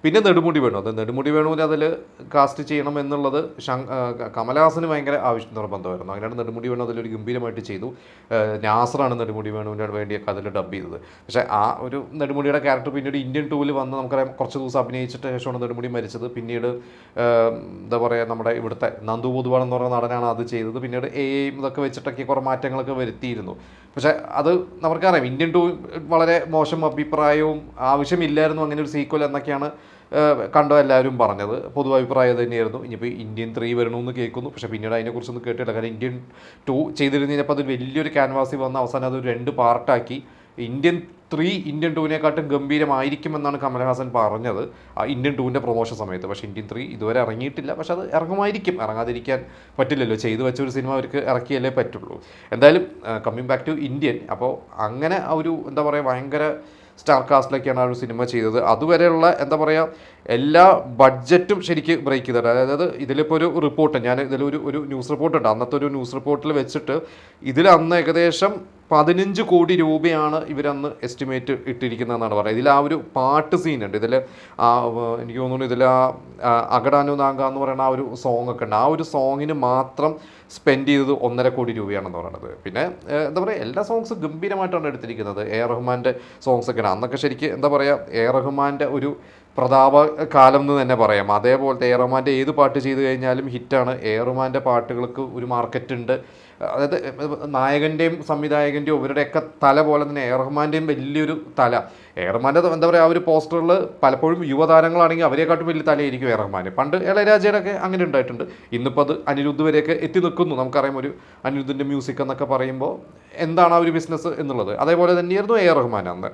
പിന്നെ നെടുമുടി വേണു, അത് നെടുമുടി വേണുവിനെ അതിൽ കാസ്റ്റ് ചെയ്യണം എന്നുള്ളത് കമലഹാസന് ഭയങ്കര ആവശ്യം നിർബന്ധമായിരുന്നു. അങ്ങനെയാണ് നെടുമുടി വേണു അതിലൊരു ഗംഭീരമായിട്ട് ചെയ്തു. നാസറാണ് നെടുമുടി വേണുവിൻ്റെ വേണ്ടിയൊക്കെ അതിൽ ഡബ് ചെയ്തത്. പക്ഷേ ആ ഒരു നെടുമുടിയുടെ ക്യാരക്ടർ പിന്നീട് ഇന്ത്യൻ ടൂവിൽ വന്ന് നമുക്കറിയാം കുറച്ച് ദിവസം അഭിനയിച്ചിട്ട് ശേഷമാണ് നെടുമുടി മരിച്ചത്. പിന്നീട് എന്താ പറയുക, നമ്മുടെ ഇവിടുത്തെ നന്ദു പൊതുവാൾ എന്ന് പറയുന്ന നടനാണ് അത് ചെയ്തത്. പിന്നീട് ഇതൊക്കെ വെച്ചിട്ടൊക്കെ കുറേ മാറ്റങ്ങളൊക്കെ വരുത്തിയിരുന്നു. പക്ഷേ അത് നമുക്കറിയാം ഇന്ത്യൻ ടൂ വളരെ മോശം അഭിപ്രായവും ആവശ്യമില്ലായിരുന്നു അങ്ങനെ ഒരു സീക്വൽ എന്നൊക്കെയാണ് കണ്ടോ എല്ലാവരും പറഞ്ഞത്. പൊതുവഭിപ്രായം തന്നെയായിരുന്നു. ഇനിയിപ്പോൾ ഇന്ത്യൻ 3 വരണമെന്ന് കേൾക്കുന്നു, പക്ഷേ പിന്നീട് അതിനെക്കുറിച്ചൊന്നും കേട്ടില്ല. കാരണം ഇന്ത്യൻ 2 ചെയ്തിരുന്നപ്പോൾ അത് വലിയൊരു ക്യാൻവാസിൽ വന്ന അവസാനം അത് 2 പാർട്ടാക്കി. ഇന്ത്യൻ 3 ഇന്ത്യൻ 2വിനെക്കാട്ടും ഗംഭീരമായിരിക്കുമെന്നാണ് കമലഹാസൻ പറഞ്ഞത് ഇന്ത്യൻ 2വിൻ്റെ പ്രൊമോഷൻ സമയത്ത്. പക്ഷേ ഇന്ത്യൻ 3 ഇതുവരെ ഇറങ്ങിയിട്ടില്ല. പക്ഷെ അത് ഇറങ്ങുമായിരിക്കും, ഇറങ്ങാതിരിക്കാൻ പറ്റില്ലല്ലോ. ചെയ്തു വെച്ച ഒരു സിനിമ അവർക്ക് ഇറക്കിയല്ലേ പറ്റുള്ളൂ. എന്തായാലും കമ്മിങ് ബാക്ക് ടു ഇന്ത്യൻ, അപ്പോൾ അങ്ങനെ ഒരു എന്താ പറയുക ഭയങ്കര സ്റ്റാർ കാസ്റ്റിലൊക്കെയാണ് ആ ഒരു സിനിമ ചെയ്തത്. അതുവരെയുള്ള എന്താ പറയുക എല്ലാ ബഡ്ജറ്റും ശരിക്ക് ബ്രേക്ക് ചെയ്തിട്ട്, അതായത് ഇതിലിപ്പോൾ ഒരു റിപ്പോർട്ട്, ഞാൻ ഇതിലൊരു ന്യൂസ് റിപ്പോർട്ടുണ്ട്. അന്നത്തെ ഒരു ന്യൂസ് റിപ്പോർട്ടിൽ വെച്ചിട്ട് ഇതിലന്ന് ഏകദേശം 15 കോടി രൂപയാണ് ഇവരന്ന് എസ്റ്റിമേറ്റ് ഇട്ടിരിക്കുന്നതെന്നാണ് പറയുന്നത്. ഇതിൽ ആ ഒരു പാട്ട് സീനുണ്ട്. ഇതിൽ എനിക്ക് തോന്നുന്നു ഇതിൽ അകടാനു നാങ്ക എന്ന് പറയുന്ന ആ ഒരു സോങ് ഒക്കെ ഉണ്ട്. ആ ഒരു സോങ്ങിന് മാത്രം സ്പെൻഡ് ചെയ്തത് 1.5 കോടി രൂപയാണെന്ന് പറയുന്നത്. പിന്നെ എന്താ പറയുക എല്ലാ സോങ്സും ഗംഭീരമായിട്ടാണ് എടുത്തിരിക്കുന്നത്. റഹ്മാൻ്റെ സോങ്സൊക്കെയാണ്. അന്നൊക്കെ ശരിക്കും എന്താ പറയുക റഹ്മാൻ്റെ ഒരു പ്രതാപ കാലം എന്ന് തന്നെ പറയാം. അതേപോലത്തെ റഹ്മാൻ്റെ ഏത് പാട്ട് ചെയ്ത് കഴിഞ്ഞാലും ഹിറ്റാണ്. റഹ്മാൻ്റെ പാട്ടുകൾക്ക് ഒരു മാർക്കറ്റ് ഉണ്ട്. അതായത് നായകൻ്റെയും സംവിധായകൻ്റെയും ഇവരുടെയൊക്കെ തല പോലെ തന്നെ റഹ്മാൻ്റെയും വലിയൊരു തല. റഹ്മാൻ്റെ എന്താ പറയുക ആ ഒരു പോസ്റ്ററിൽ പലപ്പോഴും യുവതാരങ്ങളാണെങ്കിൽ അവരെക്കാട്ടും വലിയ തലയായിരിക്കും റഹ്മാൻ. പണ്ട് ഇളയരാജയുടെ ഒക്കെ അങ്ങനെ ഉണ്ടായിട്ടുണ്ട്. ഇന്നിപ്പോൾ അത് അനിരുദ്ധ് വരെയൊക്കെ എത്തി നിൽക്കുന്നു. നമുക്കറിയാം ഒരു അനിരുദ്ധിൻ്റെ മ്യൂസിക് എന്നൊക്കെ പറയുമ്പോൾ എന്താണ് ആ ഒരു ബിസിനസ് എന്നുള്ളത്. അതേപോലെ തന്നെയായിരുന്നു റഹ്മാൻ അന്ന്.